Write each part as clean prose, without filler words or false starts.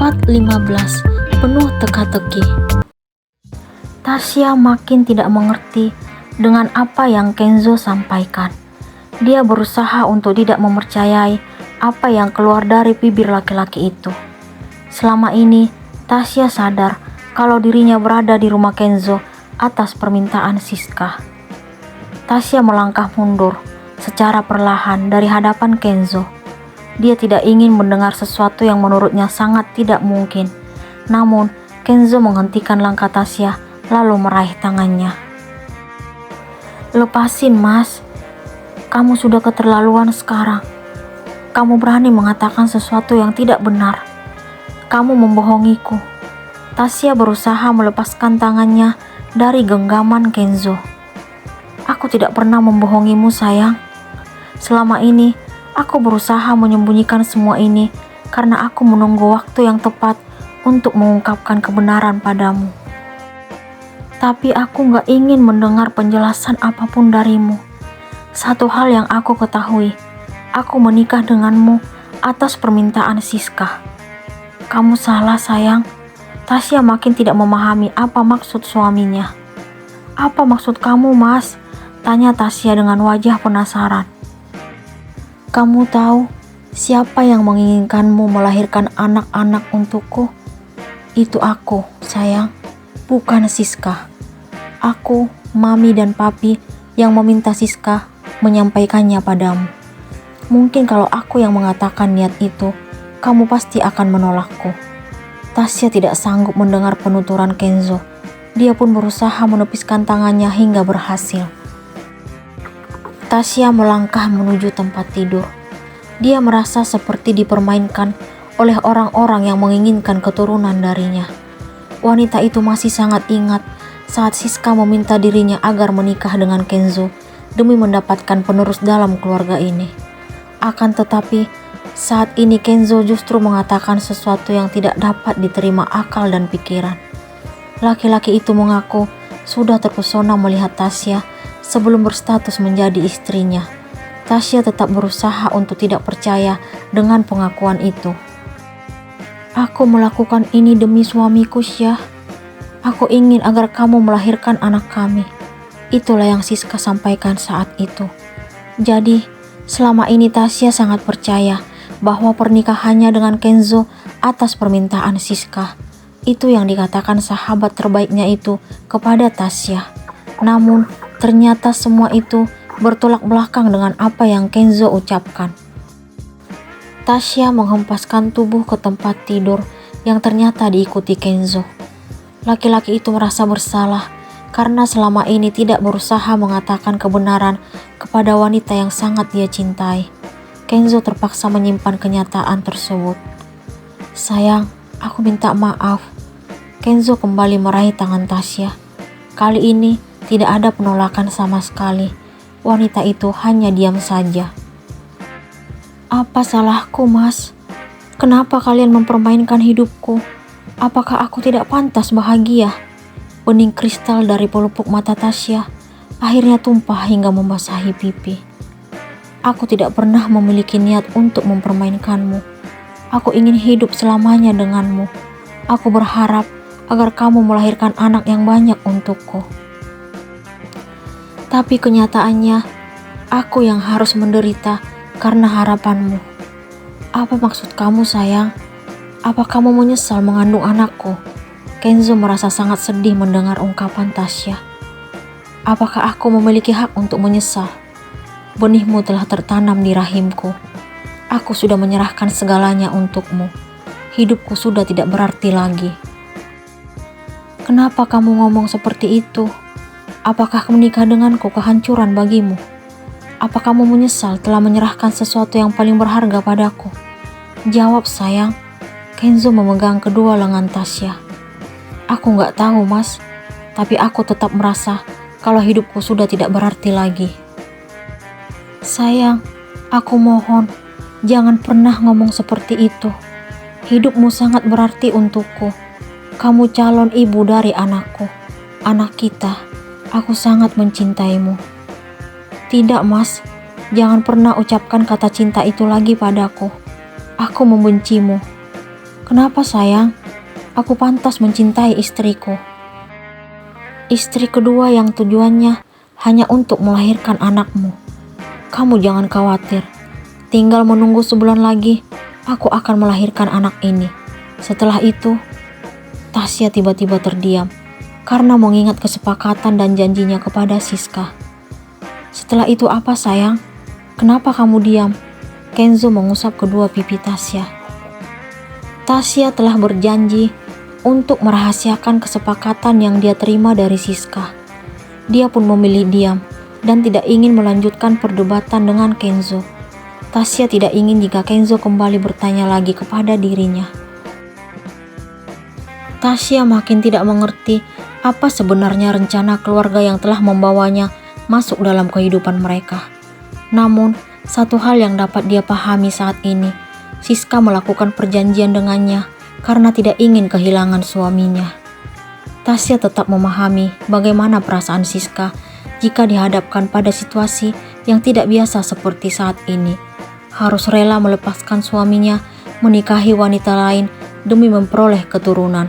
Part 15. Penuh teka-teki. Tasya makin tidak mengerti dengan apa yang Kenzo sampaikan. Dia berusaha untuk tidak mempercayai apa yang keluar dari bibir laki-laki itu. Selama ini, Tasya sadar kalau dirinya berada di rumah Kenzo atas permintaan Siska. Tasya melangkah mundur secara perlahan dari hadapan Kenzo. Dia tidak ingin mendengar sesuatu yang menurutnya sangat tidak mungkin. Namun, Kenzo menghentikan langkah Tasya lalu meraih tangannya. "Lepasin, Mas. Kamu sudah keterlaluan sekarang. Kamu berani mengatakan sesuatu yang tidak benar. Kamu membohongiku." Tasya berusaha melepaskan tangannya dari genggaman Kenzo. "Aku tidak pernah membohongimu, sayang. Selama ini, aku berusaha menyembunyikan semua ini karena aku menunggu waktu yang tepat untuk mengungkapkan kebenaran padamu. Tapi aku gak ingin mendengar penjelasan apapun darimu. Satu hal yang aku ketahui, aku menikah denganmu atas permintaan Siska." "Kamu salah, sayang." Tasya makin tidak memahami apa maksud suaminya. "Apa maksud kamu, Mas?" tanya Tasya dengan wajah penasaran. "Kamu tahu siapa yang menginginkanmu melahirkan anak-anak untukku? Itu aku, sayang, bukan Siska. Aku, Mami dan Papi yang meminta Siska menyampaikannya padamu. Mungkin kalau aku yang mengatakan niat itu, kamu pasti akan menolakku." Tasya tidak sanggup mendengar penuturan Kenzo. Dia pun berusaha menepiskan tangannya hingga berhasil. Tasya melangkah menuju tempat tidur. Dia merasa seperti dipermainkan oleh orang-orang yang menginginkan keturunan darinya. Wanita itu masih sangat ingat saat Siska meminta dirinya agar menikah dengan Kenzo demi mendapatkan penerus dalam keluarga ini. Akan tetapi, saat ini Kenzo justru mengatakan sesuatu yang tidak dapat diterima akal dan pikiran. Laki-laki itu mengaku sudah terpesona melihat Tasya sebelum berstatus menjadi istrinya. Tasya tetap berusaha untuk tidak percaya dengan pengakuan itu. "Aku melakukan ini demi suamiku, Syah. Aku ingin agar kamu melahirkan anak kami." Itulah yang Siska sampaikan saat itu. Jadi, selama ini Tasya sangat percaya bahwa pernikahannya dengan Kenzo atas permintaan Siska. Itu yang dikatakan sahabat terbaiknya itu kepada Tasya. Namun, ternyata semua itu bertolak belakang dengan apa yang Kenzo ucapkan. Tasya menghempaskan tubuh ke tempat tidur yang ternyata diikuti Kenzo. Laki-laki itu merasa bersalah karena selama ini tidak berusaha mengatakan kebenaran kepada wanita yang sangat dia cintai. Kenzo terpaksa menyimpan kenyataan tersebut. "Sayang, aku minta maaf." Kenzo kembali meraih tangan Tasya. Kali ini tidak ada penolakan sama sekali. Wanita itu hanya diam saja. "Apa salahku, Mas? Kenapa kalian mempermainkan hidupku? Apakah aku tidak pantas bahagia?" Bening kristal dari pelupuk mata Tasya akhirnya tumpah hingga membasahi pipi. "Aku tidak pernah memiliki niat untuk mempermainkanmu. Aku ingin hidup selamanya denganmu. Aku berharap agar kamu melahirkan anak yang banyak untukku. Tapi kenyataannya, aku yang harus menderita karena harapanmu." "Apa maksud kamu, sayang? Apa kamu menyesal mengandung anakku?" Kenzo merasa sangat sedih mendengar ungkapan Tasya. "Apakah aku memiliki hak untuk menyesal? Benihmu telah tertanam di rahimku. Aku sudah menyerahkan segalanya untukmu. Hidupku sudah tidak berarti lagi." "Kenapa kamu ngomong seperti itu? Apakah menikah denganku kehancuran bagimu? Apa kamu menyesal telah menyerahkan sesuatu yang paling berharga padaku? Jawab, sayang." Kenzo memegang kedua lengan Tasya. "Aku gak tahu, Mas. Tapi aku tetap merasa kalau hidupku sudah tidak berarti lagi." "Sayang, aku mohon, jangan pernah ngomong seperti itu. Hidupmu sangat berarti untukku. Kamu calon ibu dari anakku, anak kita. Aku sangat mencintaimu." "Tidak, Mas. Jangan pernah ucapkan kata cinta itu lagi padaku. Aku membencimu." Kenapa sayang? Aku pantas mencintai istriku. Istri kedua yang tujuannya hanya untuk melahirkan anakmu. Kamu jangan khawatir. Tinggal menunggu sebulan lagi, aku akan melahirkan anak ini. Setelah itu, Tasya tiba-tiba terdiam karena mengingat kesepakatan dan janjinya kepada Siska. Setelah itu apa sayang? Kenapa kamu diam? Kenzo mengusap kedua pipi Tasya. Tasya telah berjanji untuk merahasiakan kesepakatan yang dia terima dari Siska. Dia pun memilih diam dan tidak ingin melanjutkan perdebatan dengan Kenzo. Tasya tidak ingin jika Kenzo kembali bertanya lagi kepada dirinya. Tasya makin tidak mengerti apa sebenarnya rencana keluarga yang telah membawanya masuk dalam kehidupan mereka. Namun, satu hal yang dapat dia pahami saat ini, Siska melakukan perjanjian dengannya karena tidak ingin kehilangan suaminya. Tasya tetap memahami bagaimana perasaan Siska jika dihadapkan pada situasi yang tidak biasa seperti saat ini. Harus rela melepaskan suaminya, menikahi wanita lain demi memperoleh keturunan.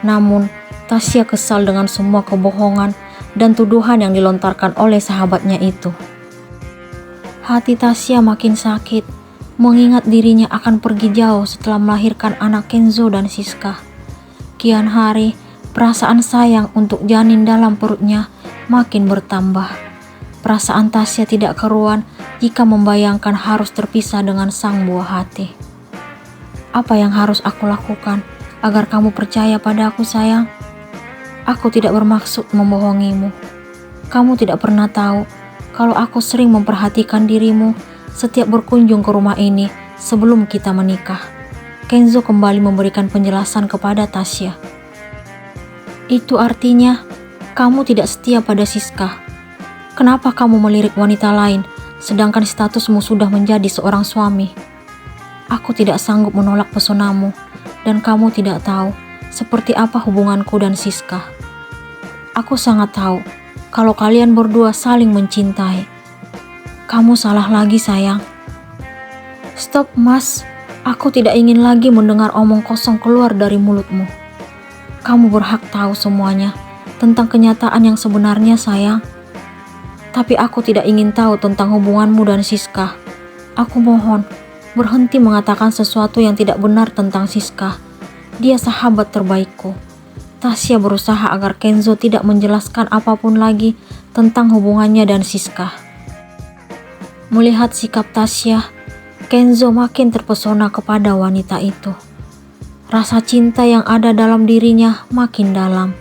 Namun, Tasya kesal dengan semua kebohongan dan tuduhan yang dilontarkan oleh sahabatnya itu. Hati Tasya makin sakit, mengingat dirinya akan pergi jauh setelah melahirkan anak Kenzo dan Siska. Kian hari, perasaan sayang untuk janin dalam perutnya makin bertambah. Perasaan Tasya tidak keruan jika membayangkan harus terpisah dengan sang buah hati. Apa yang harus aku lakukan agar kamu percaya pada aku sayang? Aku tidak bermaksud membohongimu. Kamu tidak pernah tahu kalau aku sering memperhatikan dirimu setiap berkunjung ke rumah ini sebelum kita menikah. Kenzo kembali memberikan penjelasan kepada Tasya. Itu artinya kamu tidak setia pada Siska. Kenapa kamu melirik wanita lain sedangkan statusmu sudah menjadi seorang suami? Aku tidak sanggup menolak pesonamu dan kamu tidak tahu seperti apa hubunganku dan Siska. Aku sangat tahu kalau kalian berdua saling mencintai. Kamu salah lagi sayang. Stop mas, aku tidak ingin lagi mendengar omong kosong keluar dari mulutmu. Kamu berhak tahu semuanya tentang kenyataan yang sebenarnya sayang. Tapi aku tidak ingin tahu tentang hubunganmu dan Siska. Aku mohon, berhenti mengatakan sesuatu yang tidak benar tentang Siska. Dia sahabat terbaikku. Tasya berusaha agar Kenzo tidak menjelaskan apapun lagi tentang hubungannya dan Siska. Melihat sikap Tasya, Kenzo makin terpesona kepada wanita itu. Rasa cinta yang ada dalam dirinya makin dalam.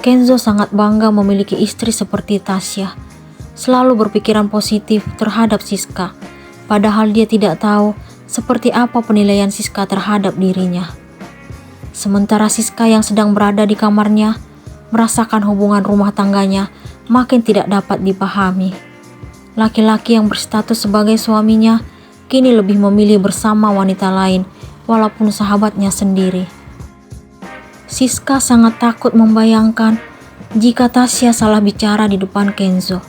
Kenzo sangat bangga memiliki istri seperti Tasya. Selalu berpikiran positif terhadap Siska, padahal dia tidak tahu seperti apa penilaian Siska terhadap dirinya. Sementara Siska yang sedang berada di kamarnya, merasakan hubungan rumah tangganya makin tidak dapat dipahami. Laki-laki yang berstatus sebagai suaminya kini lebih memilih bersama wanita lain walaupun sahabatnya sendiri. Siska sangat takut membayangkan jika Tasya salah bicara di depan Kenzo.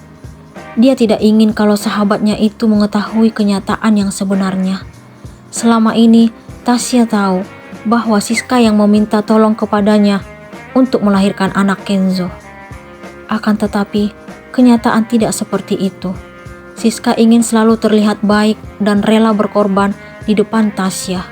Dia tidak ingin kalau sahabatnya itu mengetahui kenyataan yang sebenarnya. Selama ini Tasya tahu bahwa Siska yang meminta tolong kepadanya untuk melahirkan anak Kenzo. Akan tetapi, kenyataan tidak seperti itu. Siska ingin selalu terlihat baik dan rela berkorban di depan Tasya.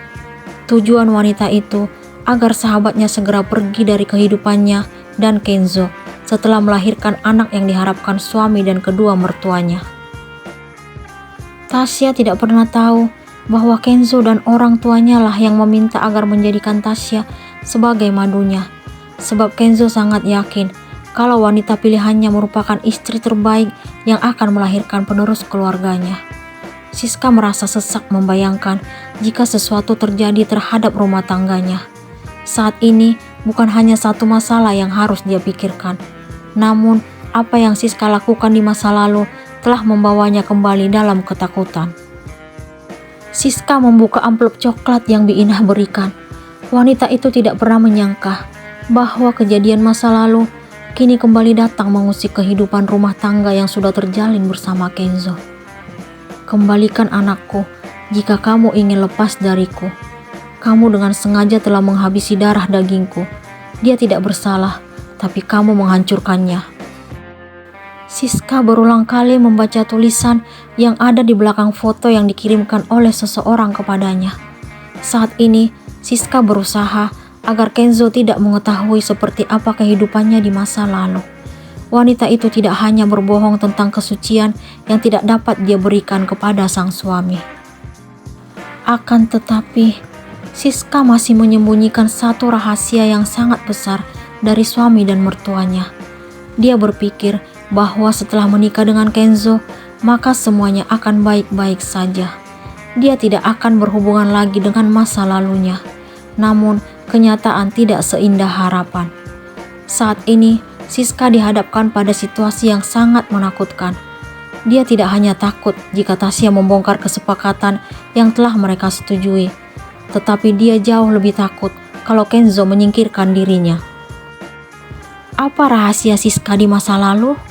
Tujuan wanita itu agar sahabatnya segera pergi dari kehidupannya dan Kenzo setelah melahirkan anak yang diharapkan suami dan kedua mertuanya. Tasya tidak pernah tahu bahwa Kenzo dan orang tuanya lah yang meminta agar menjadikan Tasya sebagai madunya. Sebab Kenzo sangat yakin kalau wanita pilihannya merupakan istri terbaik yang akan melahirkan penerus keluarganya. Siska merasa sesak membayangkan jika sesuatu terjadi terhadap rumah tangganya. Saat ini bukan hanya satu masalah yang harus dia pikirkan, namun apa yang Siska lakukan di masa lalu telah membawanya kembali dalam ketakutan. Siska membuka amplop coklat yang Biinah berikan. Wanita itu tidak pernah menyangka bahwa kejadian masa lalu kini kembali datang mengusik kehidupan rumah tangga yang sudah terjalin bersama Kenzo. Kembalikan anakku jika kamu ingin lepas dariku. Kamu dengan sengaja telah menghabisi darah dagingku. Dia tidak bersalah, tapi kamu menghancurkannya. Siska berulang kali membaca tulisan yang ada di belakang foto yang dikirimkan oleh seseorang kepadanya. Saat ini, Siska berusaha agar Kenzo tidak mengetahui seperti apa kehidupannya di masa lalu. Wanita itu tidak hanya berbohong tentang kesucian yang tidak dapat dia berikan kepada sang suami. Akan tetapi, Siska masih menyembunyikan satu rahasia yang sangat besar dari suami dan mertuanya. Dia berpikir bahwa setelah menikah dengan Kenzo, maka semuanya akan baik-baik saja. Dia tidak akan berhubungan lagi dengan masa lalunya. Namun, kenyataan tidak seindah harapan. Saat ini, Siska dihadapkan pada situasi yang sangat menakutkan. Dia tidak hanya takut jika Tasya membongkar kesepakatan yang telah mereka setujui, tetapi dia jauh lebih takut kalau Kenzo menyingkirkan dirinya. Apa rahasia Siska di masa lalu?